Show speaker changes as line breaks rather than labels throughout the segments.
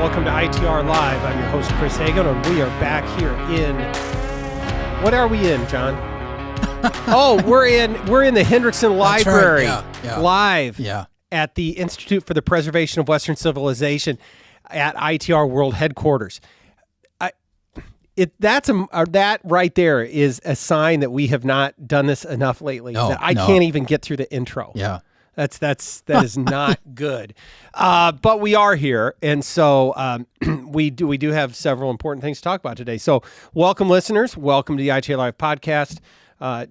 Welcome to ITR Live. I'm your host, Chris Hagenow, and we are back here in... What are we in, John? We're in the Hendrickson Library.
Yeah.
Live at the Institute for the Preservation of Western Civilization at ITR World Headquarters. That right there is a sign that we have not done this enough lately. I can't even get through the intro.
Yeah.
That is not good. But we are here, and so we do have several important things to talk about today. So welcome, listeners. Welcome to the ITR Live podcast.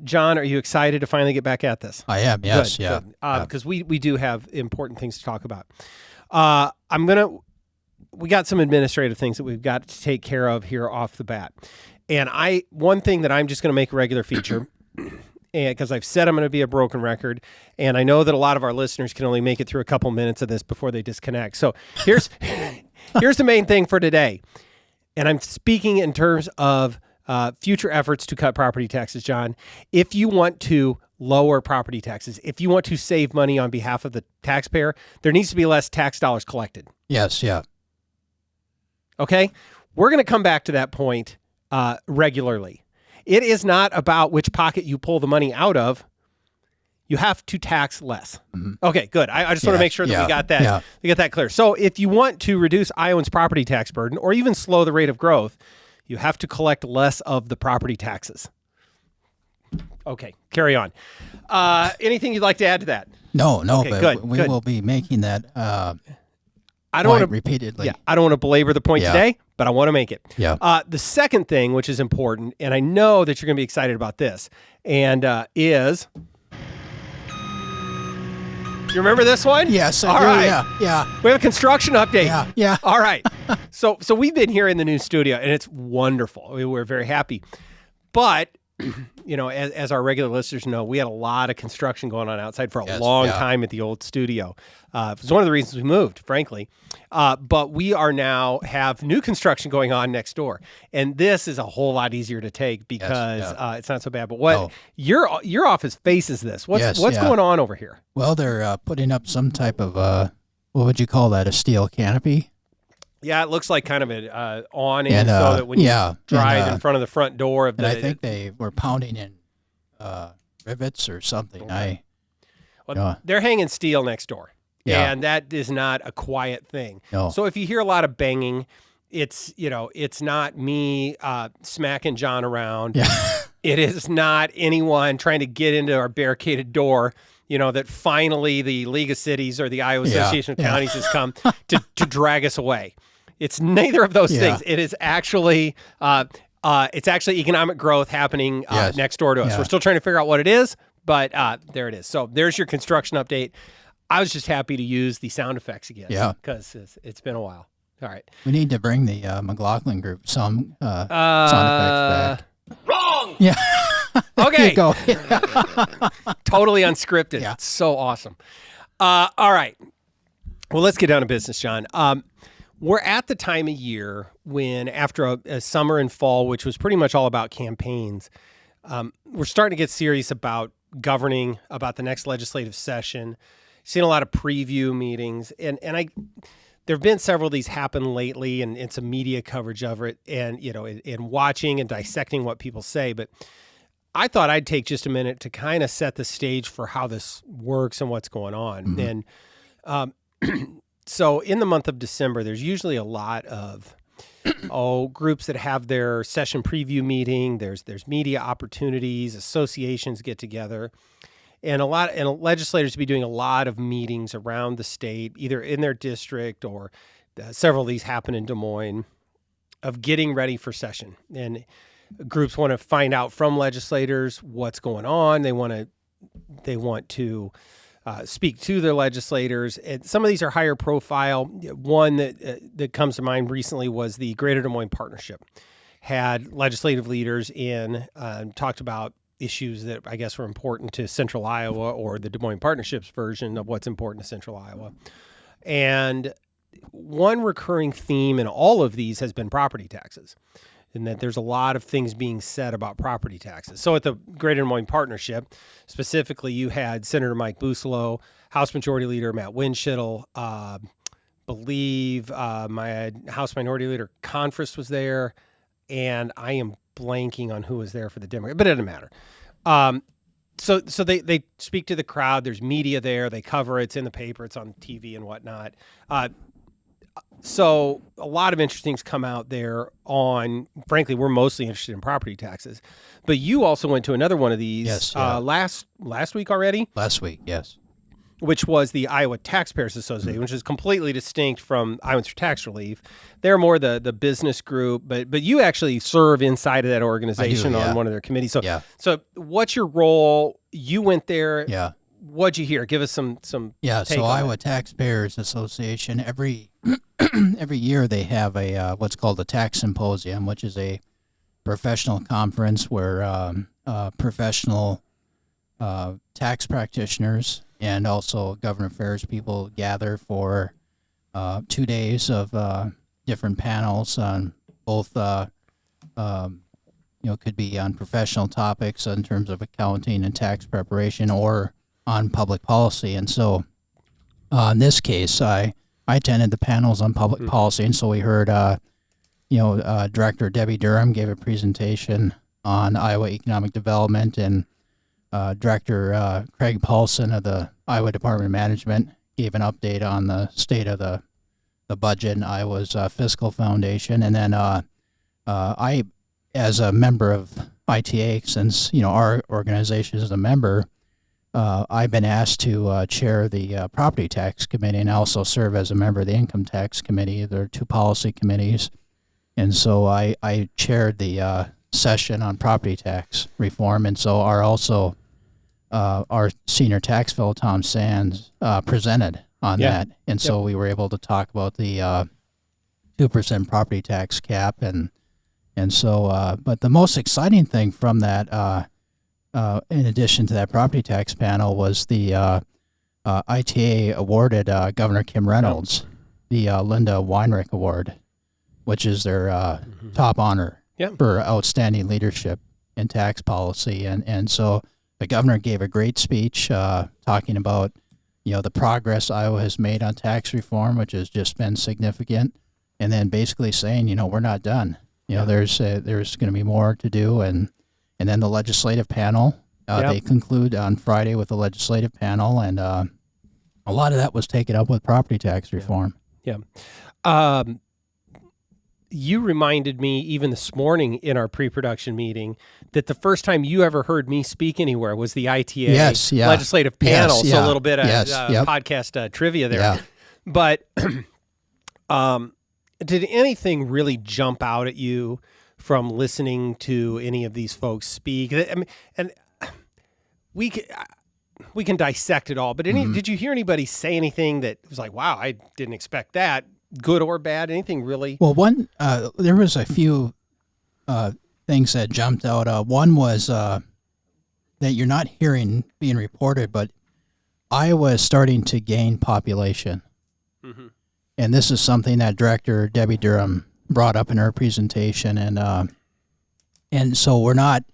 John, are you excited to finally get back at this?
I am, yes.
Good. Because we do have important things to talk about. We got some administrative things that we've got to take care of here off the bat. And one thing that I'm just going to make a regular feature, and because I've said I'm going to be a broken record, and I know that a lot of our listeners can only make it through a couple minutes of this before they disconnect. So here's the main thing for today. And I'm speaking in terms of future efforts to cut property taxes, John. If you want to lower property taxes, if you want to save money on behalf of the taxpayer, there needs to be less tax dollars collected.
Yes, yeah.
Okay? We're going to come back to that point regularly. It is not about which pocket you pull the money out of. You have to tax less. Mm-hmm. Okay, good. I just want to make sure that we got that. We got that clear. So if you want to reduce Iowans' property tax burden or even slow the rate of growth, you have to collect less of the property taxes. Okay, carry on. Anything you'd like to add to that?
No,
okay,
but
good,
we will be making that
I don't want to
repeatedly.
Yeah, I don't want to belabor the point today, but I want to make it.
Yeah.
The second thing, which is important, and I know that you're going to be excited about this, and is... You remember this one?
Yes,
All
I do.
right.
Yeah.
We have a construction update.
Yeah.
All right. So we've been here in the new studio, and it's wonderful. We're very happy. But, you know, as our regular listeners know, we had a lot of construction going on outside for a long time at the old studio. It's one of the reasons we moved, frankly. But we are now have new construction going on next door. And this is a whole lot easier to take because it's not so bad. But your office faces this. What's going on over here?
Well, they're putting up some type of, what would you call that, a steel canopy?
Yeah, it looks like kind of an awning so that when you drive in front of the front door of
I think they were pounding in rivets or something.
Okay. They're hanging steel next door.
Yeah.
And that is not a quiet thing.
No.
So if you hear a lot of banging, it's not me smacking John around.
Yeah.
It is not anyone trying to get into our barricaded door, that finally the League of Cities or the Iowa Association of Counties has come to drag us away. It's neither of those things. It is actually economic growth happening next door to us. We're still trying to figure out what it is, but there it is. So there's your construction update. I was just happy to use the sound effects again. Yeah. Because it's been a while. All right.
We need to bring the McLaughlin group some sound effects back.
Wrong!
Yeah.
Okay.
Go.
Totally unscripted.
Yeah.
It's so awesome. All right. Well, let's get down to business, John. We're at the time of year when after a summer and fall, which was pretty much all about campaigns, we're starting to get serious about governing, about the next legislative session. Seen a lot of preview meetings, and there have been several of these happen lately, and some media coverage of it, and in watching and dissecting what people say. But I thought I'd take just a minute to kind of set the stage for how this works and what's going on. Mm-hmm. And so in the month of December, there's usually a lot of groups that have their session preview meeting. There's media opportunities, associations get together. And legislators be doing a lot of meetings around the state, either in their district or several of these happen in Des Moines, of getting ready for session. And groups want to find out from legislators what's going on. They want to speak to their legislators. And some of these are higher profile. One that comes to mind recently was the Greater Des Moines Partnership. Had legislative leaders in, talked about issues that I guess were important to Central Iowa, or the Des Moines Partnership's version of what's important to Central Iowa. And one recurring theme in all of these has been property taxes, and that there's a lot of things being said about property taxes. So at the Greater Des Moines Partnership, specifically, you had Senator Mike Busolo, House Majority Leader Matt Winschittle, believe my House Minority Leader Confrist was there, and I am blanking on who was there for the Democrat, but it doesn't matter. So they speak to the crowd. There's media there. They cover it. It's in the paper. It's on TV and whatnot. So a lot of interesting things come out there on, frankly, we're mostly interested in property taxes. But you also went to another one of these
Yes, yeah.
last week already,
Last week, yes.
which was the Iowa Taxpayers Association, which is completely distinct from Iowans for Tax Relief. They're more the business group, but you actually serve inside of that organization
yeah.
on one of their committees. So,
Yeah.
so what's your role? You went there.
Yeah.
What'd you hear? Give us some
Yeah,
take
so
on
Iowa
it.
Taxpayers Association, every year they have a what's called a tax symposium, which is a professional conference where professional tax practitioners and also government affairs people gather for 2 days of different panels on both, could be on professional topics in terms of accounting and tax preparation or on public policy. And so in this case, I attended the panels on public policy, and so we heard, Director Debbie Durham gave a presentation on Iowa economic development, and Director Craig Paulson of the Iowa Department of Management gave an update on the state of the budget in Iowa's Fiscal Foundation. And then I, as a member of ITA, since our organization is a member, I've been asked to chair the Property Tax Committee and also serve as a member of the Income Tax Committee. There are two policy committees. And so I chaired the session on property tax reform. And so our senior tax fellow, Tom Sands, presented on that. And so we were able to talk about the 2% property tax cap. And so, but the most exciting thing from that, in addition to that property tax panel, was the ITA awarded Governor Kim Reynolds the Linda Weinrich Award, which is their top honor for outstanding leadership in tax policy. And so the governor gave a great speech talking about the progress Iowa has made on tax reform, which has just been significant, and then basically saying we're not done. There's going to be more to do, and then the legislative panel. They conclude on Friday with the legislative panel, and a lot of that was taken up with property tax reform.
Yeah. You reminded me even this morning in our pre-production meeting that the first time you ever heard me speak anywhere was the ITA legislative panel.
Yes,
so a little bit of
yep.
podcast trivia there.
Yeah.
But did anything really jump out at you from listening to any of these folks speak? I mean, and we can dissect it all, but did you hear anybody say anything that was like, wow, I didn't expect that, good or bad? Anything really?
Well, there was a few things that jumped out. One was that you're not hearing being reported, but Iowa is starting to gain population. Mm-hmm. And this is something that Director Debbie Durham brought up in her presentation. And so we're not,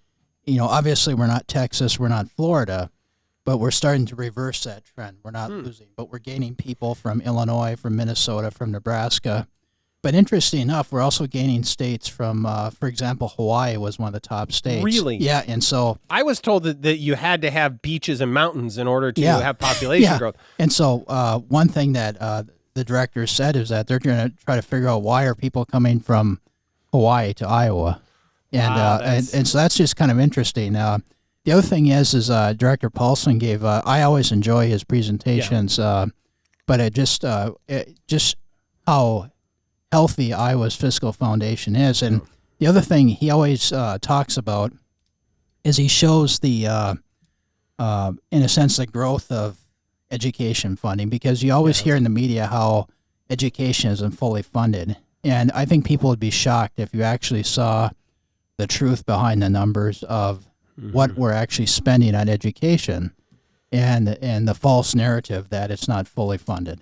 obviously we're not Texas, we're not Florida, but we're starting to reverse that trend. We're not losing, but we're gaining people from Illinois, from Minnesota, from Nebraska. But interesting enough, we're also gaining states from, for example, Hawaii was one of the top states.
Really?
Yeah, and so...
I was told that you had to have beaches and mountains in order to have population growth.
And so one thing that the director said is that they're going to try to figure out why are people coming from Hawaii to Iowa. And so that's just kind of interesting. The other thing is Director Paulson gave, I always enjoy his presentations, but it just how healthy Iowa's fiscal foundation is. And the other thing he always talks about is he shows the, in a sense, the growth of education funding, because you always hear in the media how education isn't fully funded. And I think people would be shocked if you actually saw the truth behind the numbers of what we're actually spending on education and the false narrative that it's not fully funded.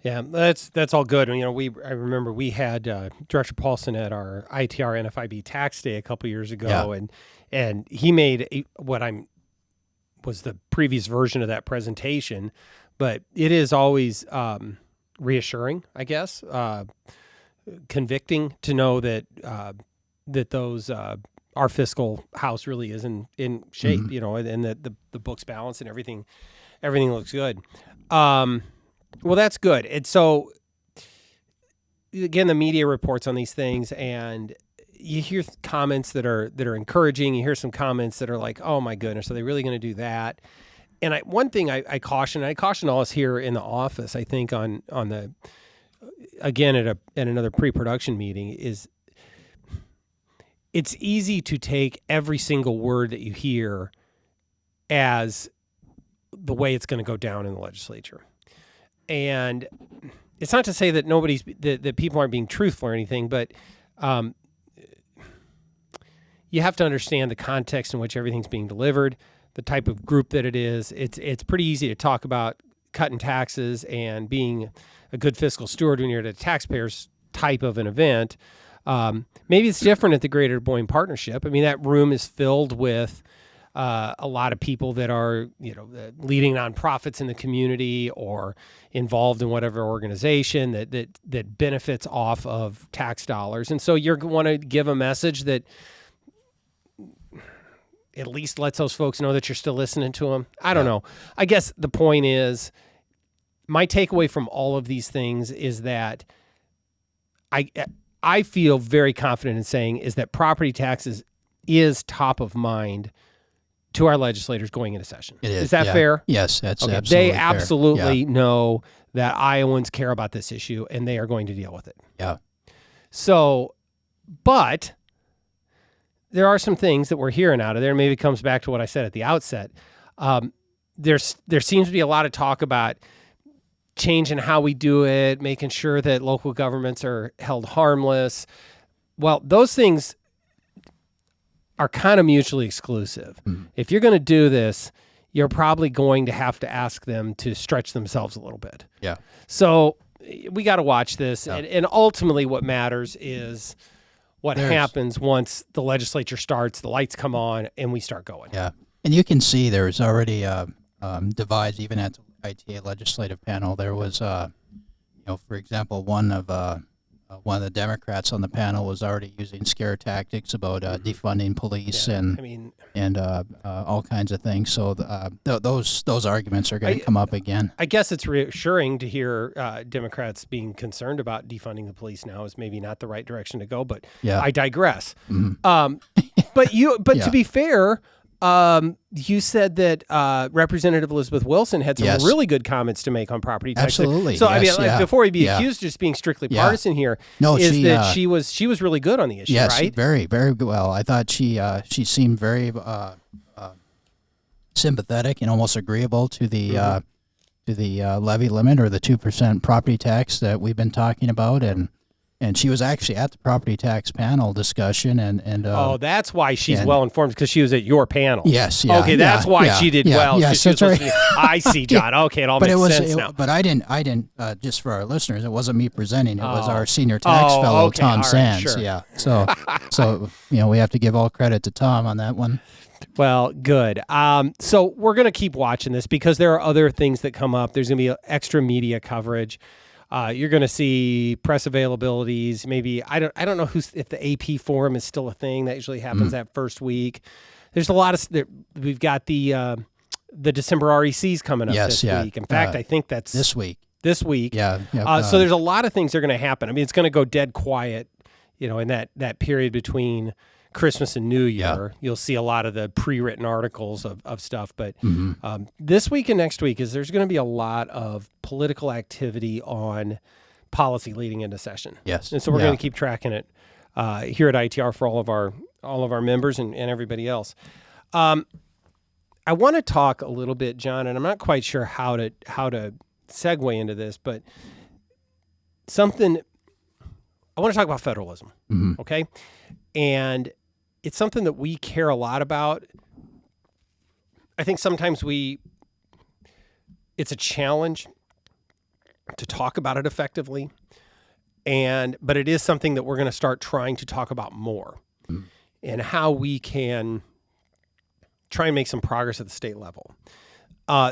Yeah, that's all good. I remember we had Director Paulson at our ITR NFIB tax day a couple years ago, and he made was the previous version of that presentation, but it is always reassuring, I guess, convicting to know that that those our fiscal house really is in shape, and that the books balance and everything looks good. Well, that's good. And so, again, the media reports on these things, and you hear comments that are encouraging. You hear some comments that are like, "Oh my goodness, are they really going to do that?" And one thing I caution all us here in the office, I think on the again at another pre-production meeting, is it's easy to take every single word that you hear as the way it's going to go down in the legislature. And it's not to say that that people aren't being truthful or anything, but you have to understand the context in which everything's being delivered, the type of group that it is. It's pretty easy to talk about cutting taxes and being a good fiscal steward when you're at a taxpayers type of an event. Maybe it's different at the Greater Des Moines Partnership. I mean, that room is filled with a lot of people that are, leading nonprofits in the community or involved in whatever organization that benefits off of tax dollars. And so you want to give a message that at least lets those folks know that you're still listening to them. I don't know. I guess the point is, my takeaway from all of these things is that I feel very confident in saying is that property taxes is top of mind to our legislators going into session.
It is.
Is that fair?
Yes, that's
okay.
absolutely
They absolutely know that Iowans care about this issue, and they are going to deal with it.
Yeah.
So, but there are some things that we're hearing out of there. Maybe it comes back to what I said at the outset. There seems to be a lot of talk about changing how we do it, making sure that local governments are held harmless. Well, those things are kind of mutually exclusive. Mm-hmm. If you're going to do this, you're probably going to have to ask them to stretch themselves a little bit.
Yeah.
So we got to watch this. Yeah. And ultimately what matters is what happens once the legislature starts, the lights come on, and we start going.
Yeah. And you can see there's already divides even at the ITA legislative panel. There was, for example, one of the Democrats on the panel was already using scare tactics about defunding police and all kinds of things. So those arguments are going to come up again.
I guess it's reassuring to hear Democrats being concerned about defunding the police now is maybe not the right direction to go. But I digress. Mm-hmm. But to be fair. You said that Representative Elizabeth Wilson had some really good comments to make on property taxes.
Absolutely.
So before we be accused of just being strictly partisan here, that she was really good on the issue,
yes,
right?
Very, very well. I thought she seemed very sympathetic and almost agreeable to the levy limit or the 2% property tax that we've been talking about, and she was actually at the property tax panel discussion, and
that's why she's well informed, because she was at your panel.
Yes, yeah.
Okay, that's why she did well.
Yes, that's right.
I see, John. Okay, it all makes sense now.
But I didn't. Just for our listeners, it wasn't me presenting. It was our senior tax fellow, Tom Sands.
Sure.
Yeah. So we have to give all credit to Tom on that one.
Well, good. So we're going to keep watching this because there are other things that come up. There's going to be extra media coverage. You're going to see press availabilities. Maybe I don't know if the AP forum is still a thing. That usually happens that first week. There's a lot of we've got the December RECs coming up this week. In fact, I think that's
this week.
Yeah. So there's a lot of things that are going to happen. I mean, it's going to go dead quiet. In that period between Christmas and New Year, you'll see a lot of the pre-written articles of stuff. But this week and next week there's going to be a lot of political activity on policy leading into session.
Yes,
and so we're going to keep tracking it here at ITR for all of our members and everybody else. I want to talk a little bit, John, and I'm not quite sure how to segue into this, but something I want to talk about federalism. Okay, and it's something that we care a lot about. I think sometimes it's a challenge to talk about it effectively, but it is something that we're going to start trying to talk about more, and how we can try and make some progress at the state level.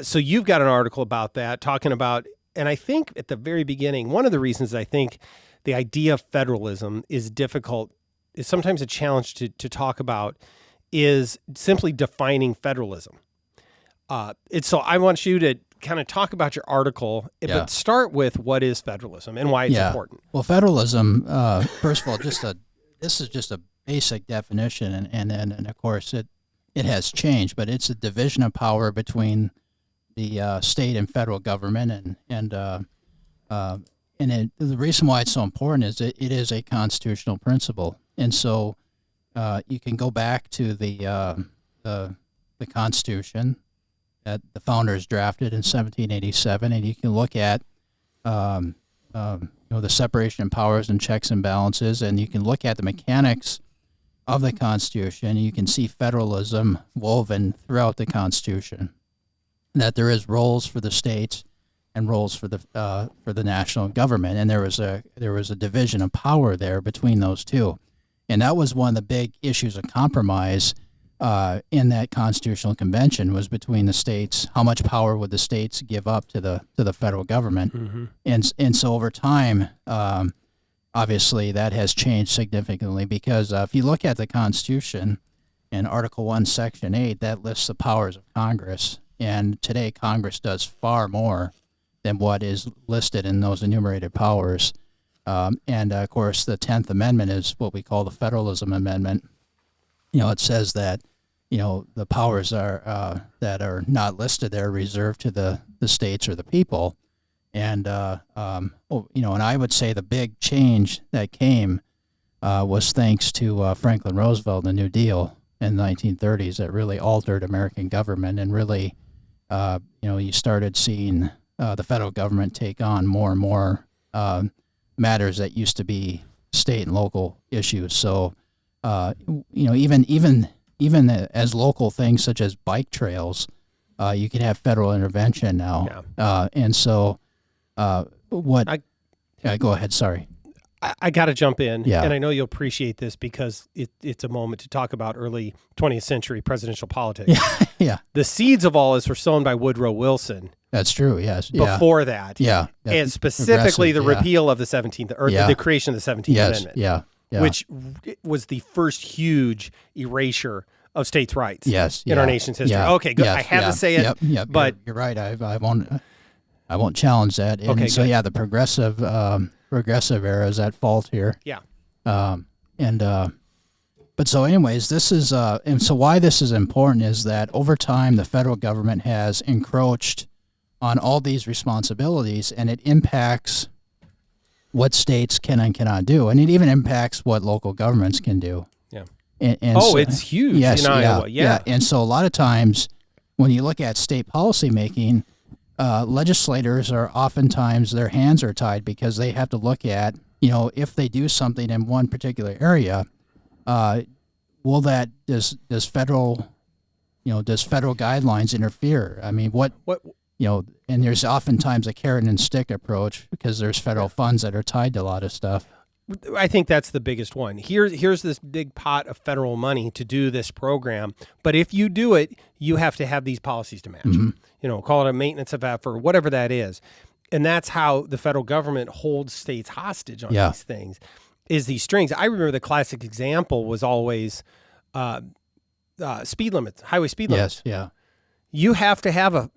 So you've got an article about that, talking about And I think at the very beginning, one of the reasons I think the idea of federalism is difficult, is sometimes a challenge to talk about, is simply defining federalism. So I want you to kind of talk about your article, but start with what is federalism and why it's important.
Well, federalism, first of all, this is just a basic definition, and of course it has changed, but it's a division of power between the state and federal government, and the reason why it's so important is it is a constitutional principle, and so you can go back to the Constitution that the founders drafted in 1787, and you can look at the separation of powers and checks and balances, and you can look at the mechanics of the Constitution, and you can see federalism woven throughout the Constitution. That there is roles for the states and roles for the national government, and there was a division of power there between those two, and that was one of the big issues of compromise in that constitutional convention, was between the states. How much power would the states give up to the federal government? Mm-hmm. And so over time, obviously that has changed significantly, because if you look at the Constitution in Article 1, Section 8, that lists the powers of Congress. And today Congress does far more than what is listed in those enumerated powers. And of course, the 10th Amendment is what we call the Federalism Amendment. It says that, the powers are that are not listed there reserved to the states or the people. And, and I would say the big change that came was thanks to Franklin Roosevelt, the New Deal in the 1930s, that really altered American government, and really, you started seeing the federal government take on more and more matters that used to be state and local issues. So, even as local things such as bike trails, you can have federal intervention now. Yeah. And so, go ahead. Sorry.
I got to jump in, and I know you'll appreciate this because it's a moment to talk about early 20th century presidential politics.
Yeah.
The seeds of all this were sown by Woodrow Wilson.
That's true. Yes.
Before that.
Yeah.
And specifically the repeal of the 17th, or the creation of the 17th Amendment.
Yeah.
Which was the first huge erasure of states' rights.
Yes.
In our nation's history.
Yeah.
Okay, good.
Yes.
I had to say it.
Yep. But you're right. I won't challenge that. And
okay.
So the progressive era is at fault here.
Yeah.
But so anyways, this is and so why this is important is that over time the federal government has encroached on all these responsibilities, and it impacts what states can and cannot do, and it even impacts what local governments can do.
Yeah.
And so,
it's huge in Iowa. Yeah.
And so a lot of times when you look at state policy making, legislators are oftentimes, their hands are tied, because they have to look at, if they do something in one particular area, will that, does federal guidelines interfere? I mean, what and there's oftentimes a carrot and stick approach, because there's federal funds that are tied to a lot of stuff.
I think that's the biggest one. Here's this big pot of federal money to do this program, but if you do it, you have to have these policies to match. Mm-hmm. Call it a maintenance of effort, whatever that is. And that's how the federal government holds states hostage on these things, is these strings. I remember the classic example was always speed limits, highway speed limits.
Yes, yeah.
You have to have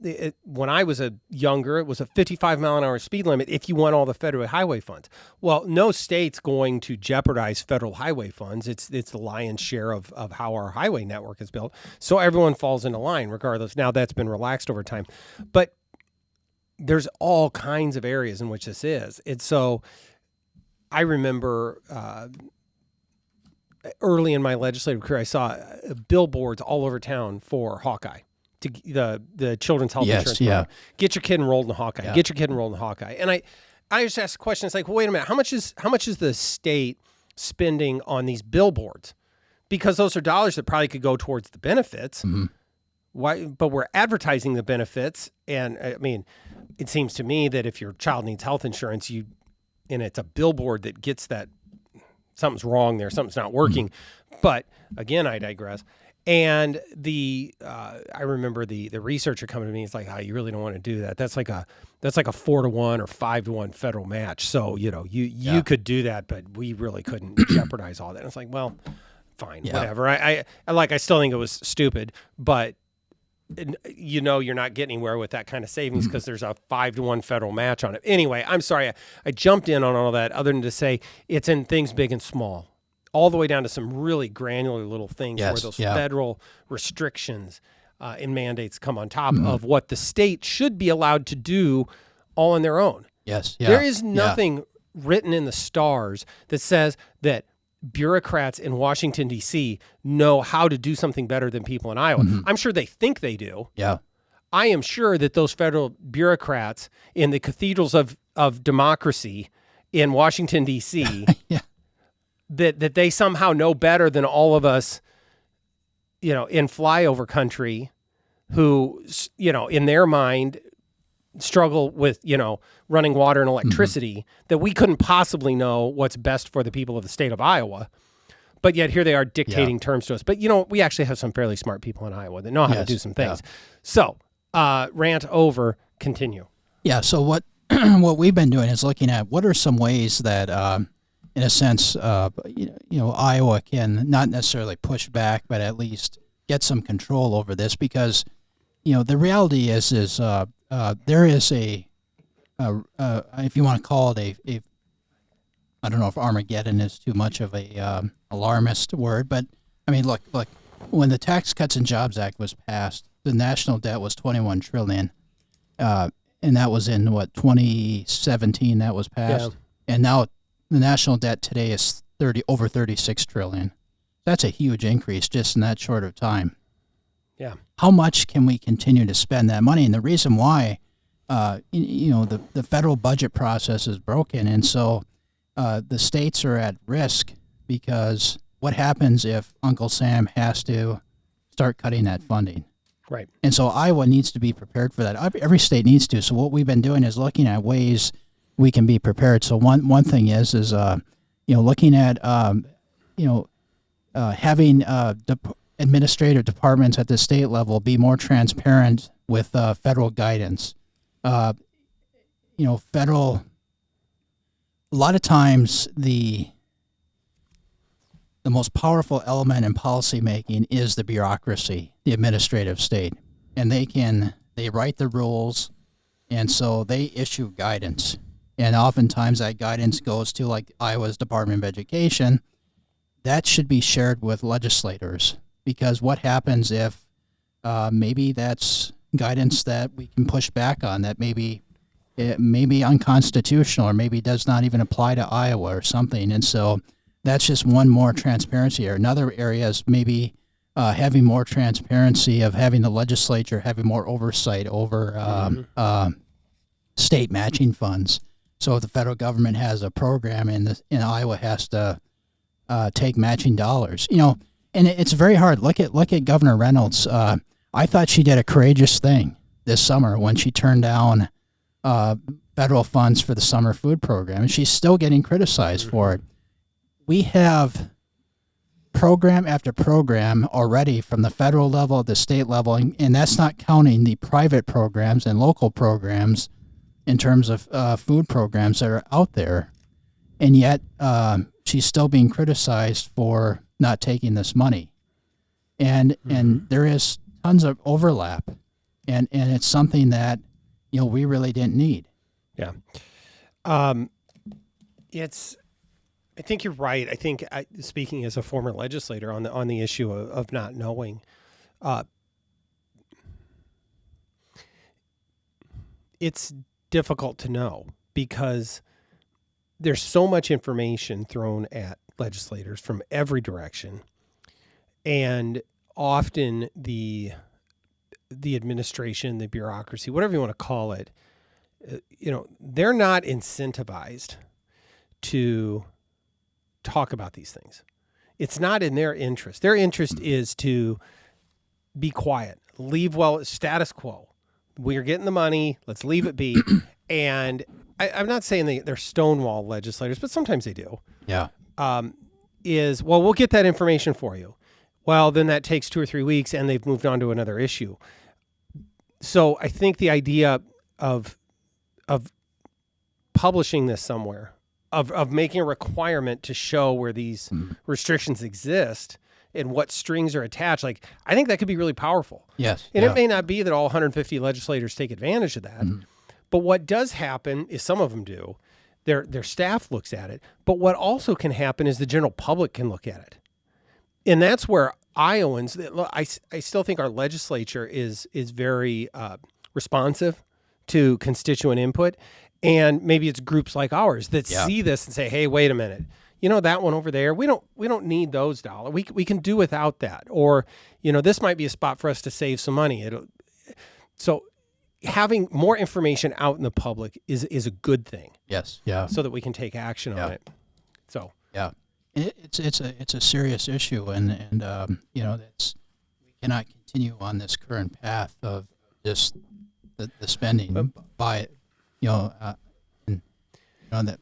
when I was younger, it was a 55 mile an hour speed limit if you want all the federal highway funds. Well, no state's going to jeopardize federal highway funds. It's the lion's share of how our highway network is built. So everyone falls into line regardless. Now that's been relaxed over time. But there's all kinds of areas in which this is. And so I remember early in my legislative career, I saw billboards all over town for Hawkeye. To the children's health insurance program. Get your kid enrolled in Hawkeye. Yeah. Get your kid enrolled in Hawkeye. And I just asked the question. It's like, well, wait a minute. How much is the state spending on these billboards? Because those are dollars that probably could go towards the benefits. Mm-hmm. Why? But we're advertising the benefits. And I mean, it seems to me that if your child needs health insurance, and it's a billboard that gets that something's wrong there, something's not working. Mm-hmm. But again, I digress. And I remember the researcher coming to me. He's like, "Oh, you really don't want to do that. That's like a 4-to-1 or 5-to-1 federal match. So you could do that, but we really couldn't jeopardize all that." And it's like, well, fine, whatever. I still think it was stupid, but you're not getting anywhere with that kind of savings because there's a 5-to-1 federal match on it. Anyway, I'm sorry I jumped in on all that, other than to say it's in things big and small, all the way down to some really granular little things where those federal restrictions and mandates come on top of what the state should be allowed to do all on their own.
Yes. Yeah.
There is nothing written in the stars that says that bureaucrats in Washington, D.C. know how to do something better than people in Iowa. I'm sure they think they do.
Yeah.
I am sure that those federal bureaucrats in the cathedrals of democracy in Washington, D.C., that they somehow know better than all of us, in flyover country who, in their mind struggle with, running water and electricity, that we couldn't possibly know what's best for the people of the state of Iowa. But yet here they are dictating terms to us. But, we actually have some fairly smart people in Iowa that know how to do some things. Yeah. So, rant over, continue.
Yeah, so what what we've been doing is looking at what are some ways that, in a sense, Iowa can not necessarily push back, but at least get some control over this, because, the reality is there is if you want to call it a I don't know if Armageddon is too much of a alarmist word, but I mean, look, when the Tax Cuts and Jobs Act was passed, the national debt was $21 trillion, and that was in 2017 that was passed, and now the national debt today is over $36 trillion. That's a huge increase just in that short of time.
Yeah.
How much can we continue to spend that money? And the reason why, the federal budget process is broken, and so the states are at risk, because what happens if Uncle Sam has to start cutting that funding?
Right.
And so Iowa needs to be prepared for that. Every state needs to. So what we've been doing is looking at ways we can be prepared. So one thing is looking at having administrative departments at the state level be more transparent with federal guidance. Federal. A lot of times the most powerful element in policymaking is the bureaucracy, the administrative state, and they write the rules, and so they issue guidance. And oftentimes that guidance goes to, like, Iowa's Department of Education. That should be shared with legislators, because what happens if maybe that's guidance that we can push back on, that it may be unconstitutional, or maybe does not even apply to Iowa or something. And so that's just one more transparency. Or another area is maybe having more transparency of having the legislature having more oversight over state matching funds. So if the federal government has a program and Iowa has to take matching dollars, and it's very hard. Look at Governor Reynolds. I thought she did a courageous thing this summer when she turned down federal funds for the summer food program, and she's still getting criticized for it. We have program after program already from the federal level, the state level, and that's not counting the private programs and local programs in terms of food programs that are out there. And yet she's still being criticized for not taking this money. And there is tons of overlap, and it's something that we really didn't need.
Yeah. I think you're right. I think speaking as a former legislator on the issue of not knowing, it's difficult to know because there's so much information thrown at legislators from every direction, and often the administration, the bureaucracy, whatever you want to call it, they're not incentivized to talk about these things. It's not in their interest. Their interest is to be quiet, leave status quo. We're getting the money. Let's leave it be. And I'm not saying they're Stonewall legislators, but sometimes they do.
Yeah.
We'll get that information for you. Well, then that takes 2 or 3 weeks and they've moved on to another issue. So I think the idea of publishing this somewhere, of making a requirement to show where these restrictions exist and what strings are attached, like, I think that could be really powerful.
Yes.
And it may not be that all 150 legislators take advantage of that. But what does happen is some of them do. Their staff looks at it. But what also can happen is the general public can look at it. And that's where Iowans, I still think our legislature is very responsive to constituent input. And maybe it's groups like ours that see this and say, hey, wait a minute. You know, that one over there, we don't need those dollars. We can do without that. Or, you know, this might be a spot for us to save some money. So having more information out in the public is a good thing.
Yes. Yeah.
So that we can take action on it. So
yeah, it's a serious issue, and you know, we cannot continue on this current path of just the spending by, you know, and you know that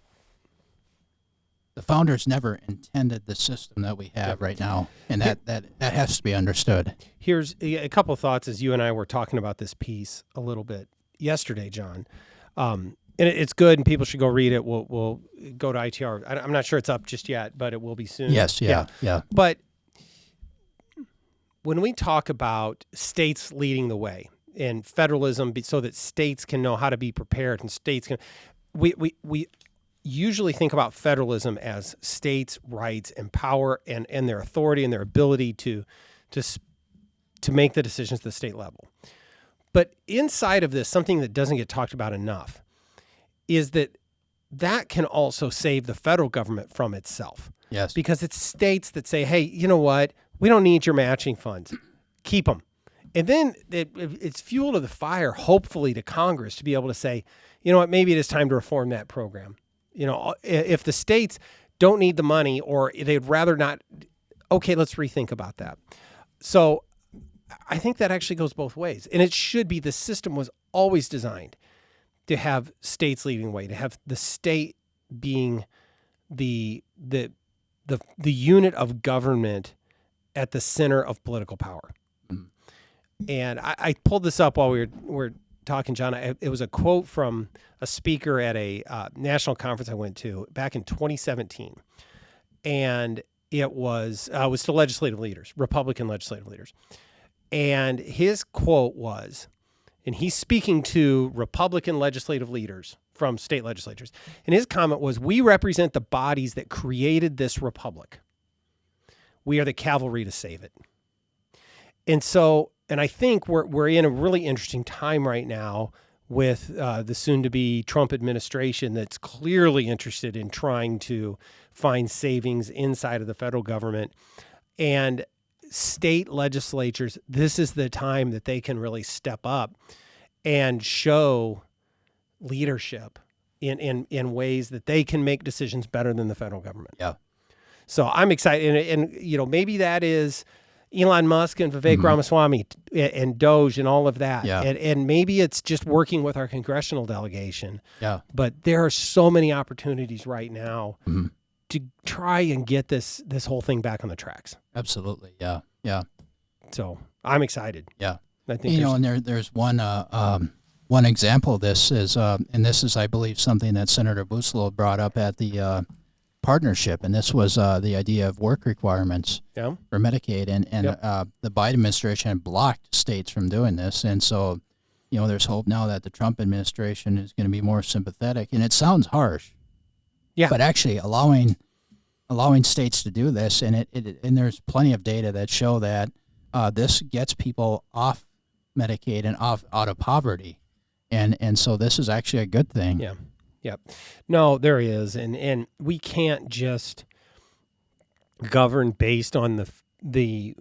the founders never intended the system that we have right now, and that has to be understood.
Here's a couple of thoughts as you and I were talking about this piece a little bit yesterday, John. And it's good, and people should go read it. We'll go to ITR. I'm not sure it's up just yet, but it will be soon.
Yes, yeah.
But when we talk about states leading the way and federalism, so that states can know how to be prepared, and states can, we usually think about federalism as states' rights and power and their authority and their ability to make the decisions at the state level. But inside of this, something that doesn't get talked about enough is that can also save the federal government from itself.
Yes.
Because it's states that say, hey, you know what? We don't need your matching funds. Keep them. And then it's fuel to the fire, hopefully, to Congress to be able to say, you know what, maybe it is time to reform that program. You know, if the states don't need the money or they'd rather not, okay, let's rethink about that. So I think that actually goes both ways. And it should be, the system was always designed to have states leading the way, to have the state being the unit of government at the center of political power. And I pulled this up while we were talking, John. It was a quote from a speaker at a national conference I went to back in 2017. And it was to legislative leaders, Republican legislative leaders. And his quote was, and he's speaking to Republican legislative leaders from state legislatures. And his comment was, we represent the bodies that created this republic. We are the cavalry to save it. And so, and I think we're in a really interesting time right now with the soon-to-be Trump administration that's clearly interested in trying to find savings inside of the federal government. And state legislatures, this is the time that they can really step up and show leadership in ways that they can make decisions better than the federal government.
Yeah.
So I'm excited. And you know, maybe that is Elon Musk and Vivek Ramaswamy and Doge and all of that.
Yeah.
And maybe it's just working with our congressional delegation.
Yeah.
But there are so many opportunities right now to try and get this whole thing back on the tracks.
Absolutely. Yeah. Yeah.
So I'm excited.
Yeah.
I think,
you know, and there's one example of this is, and this is, I believe, something that Senator Buslow brought up at the partnership, and this was the idea of work requirements for Medicaid, and the Biden administration had blocked states from doing this, and so, you know, there's hope now that the Trump administration is going to be more sympathetic, and it sounds harsh, but actually allowing states to do this, and and there's plenty of data that show that this gets people off Medicaid and out of poverty, and so this is actually a good thing.
Yeah. Yep. No, there is. And we can't just govern based on the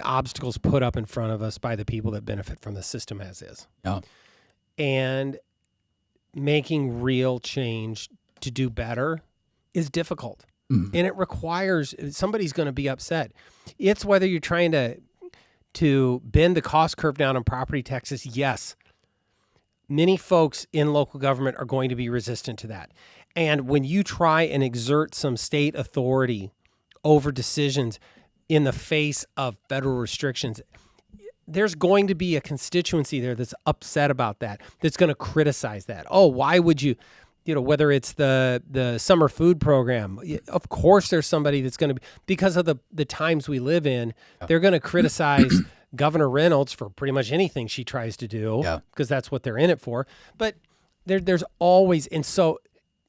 obstacles put up in front of us by the people that benefit from the system as is.
Yeah.
And making real change to do better is difficult. And it requires, somebody's going to be upset. It's whether you're trying to bend the cost curve down on property taxes. Yes. Many folks in local government are going to be resistant to that. And when you try and exert some state authority over decisions, in the face of federal restrictions, there's going to be a constituency there that's upset about that, that's going to criticize that. Oh, why would you, whether it's the summer food program, of course there's somebody that's going to be, because of the times we live in, they're going to criticize Governor Reynolds for pretty much anything she tries to do, because that's what they're in it for. But there's always, and so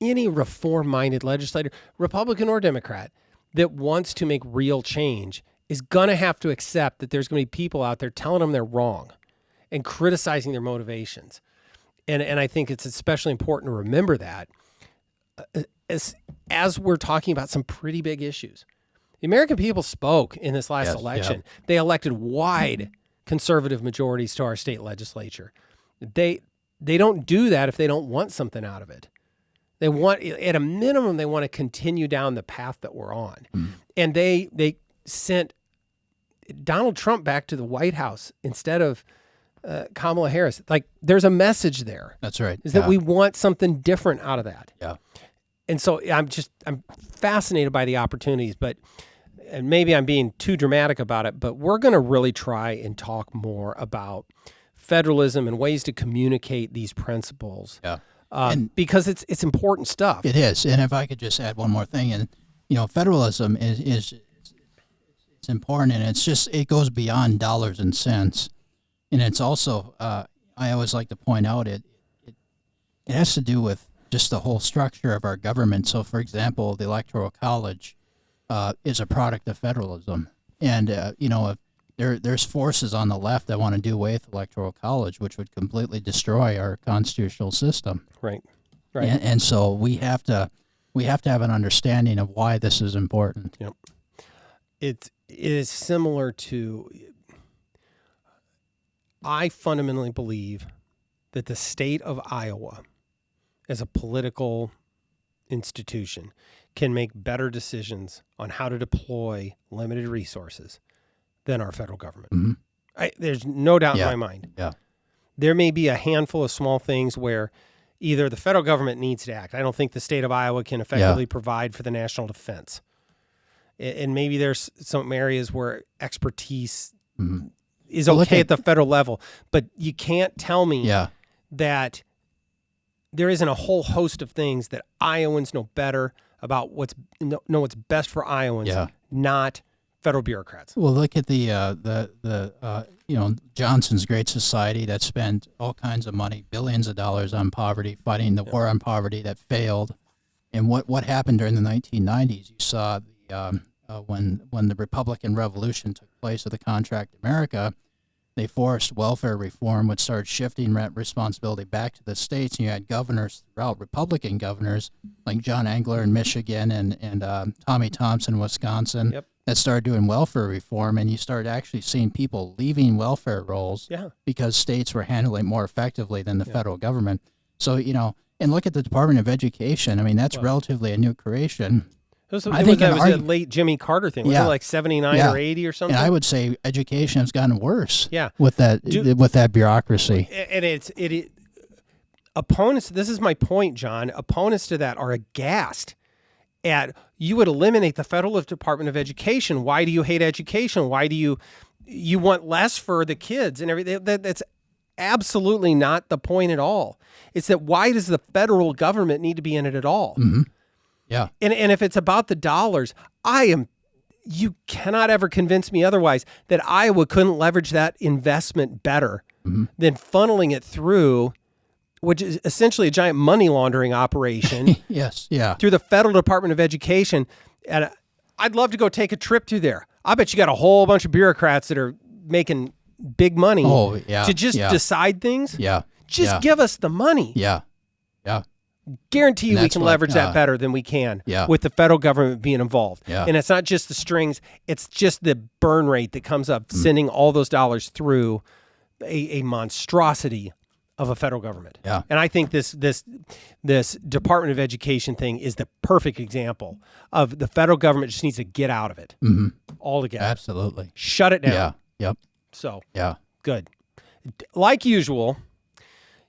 any reform-minded legislator, Republican or Democrat, that wants to make real change is going to have to accept that there's going to be people out there telling them they're wrong and criticizing their motivations. And I think it's especially important to remember that as we're talking about some pretty big issues. The American people spoke in this last election. They elected wide conservative majorities to our state legislature. They don't do that if they don't want something out of it. They want, at a minimum, they want to continue down the path that we're on. And they sent Donald Trump back to the White House instead of Kamala Harris. Like, there's a message there.
That's right.
Is that we want something different out of that.
Yeah.
And so I'm fascinated by the opportunities, and maybe I'm being too dramatic about it, but we're going to really try and talk more about federalism and ways to communicate these principles. Yeah. Because it's important stuff.
It is. And if I could just add one more thing, and federalism is it's important, and it goes beyond dollars and cents. And it's also, I always like to point out, it has to do with just the whole structure of our government. So, for example, the Electoral College is a product of federalism. And, there's forces on the left that want to do away with Electoral College, which would completely destroy our constitutional system.
Right.
And so we have to have an understanding of why this is important.
Yep. It is similar to, I fundamentally believe that the state of Iowa, as a political institution, can make better decisions on how to deploy limited resources than our federal government. Mm-hmm. There's no doubt in my mind.
Yeah.
There may be a handful of small things where either the federal government needs to act. I don't think the state of Iowa can effectively provide for the national defense. And maybe there's some areas where expertise is okay at the federal level, but you can't tell me that there isn't a whole host of things that Iowans know better about what's best for Iowans, not federal bureaucrats.
Well, look at the Johnson's Great Society that spent all kinds of money, billions of dollars on poverty, fighting the war on poverty that failed. And what happened during the 1990s? You saw when the Republican Revolution took place with the Contract America, they forced welfare reform, which started shifting responsibility back to the states. And you had governors throughout, Republican governors like John Engler in Michigan and Tommy Thompson in Wisconsin, that started doing welfare reform. And you started actually seeing people leaving welfare roles because states were handling it more effectively than the federal government. So, and look at the Department of Education. I mean, that's relatively a new creation.
I think that was a late Jimmy Carter thing. Was it like 79 or 80 or something?
And I would say education has gotten worse with that bureaucracy.
And opponents, this is my point, John, opponents to that are aghast at, you would eliminate the federal Department of Education. Why do you hate education? Why do you want less for the kids and everything? That's absolutely not the point at all. It's that, why does the federal government need to be in it at all?
Mm-hmm. Yeah.
And if it's about the dollars, you cannot ever convince me otherwise that Iowa couldn't leverage that investment better than funneling it through, which is essentially a giant money laundering operation. Through the Federal Department of Education. And I'd love to go take a trip through there. I bet you got a whole bunch of bureaucrats that are making big money to just decide things. Just give us the money. Guarantee you we can leverage that better than we can with the federal government being involved. And it's not just the strings, it's just the burn rate that comes up sending all those dollars through a monstrosity of a federal government. And I think this Department of Education thing is the perfect example of the federal government just needs to get out of it altogether.
Absolutely.
Shut it down. So, good. Like usual,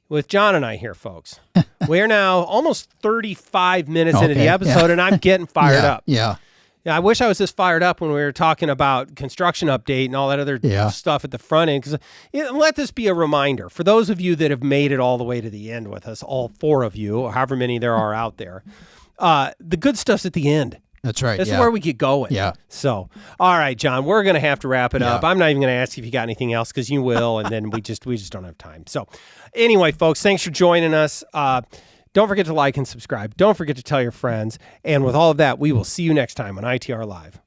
with John and I here, folks, we're now almost 35 minutes into the episode, and I'm getting fired up. Yeah, I wish I was this fired up when we were talking about construction update and all that other stuff at the front end. Because let this be a reminder for those of you that have made it all the way to the end with us, all 4 of you, or however many there are out there. The good stuff's at the end.
That's right.
That's where we get going.
Yeah.
So, all right, John, we're going to have to wrap it up. I'm not even going to ask if you got anything else because you will, and then we just don't have time. So, anyway, folks, thanks for joining us. Don't forget to like and subscribe. Don't forget to tell your friends. And with all of that, we will see you next time on ITR Live.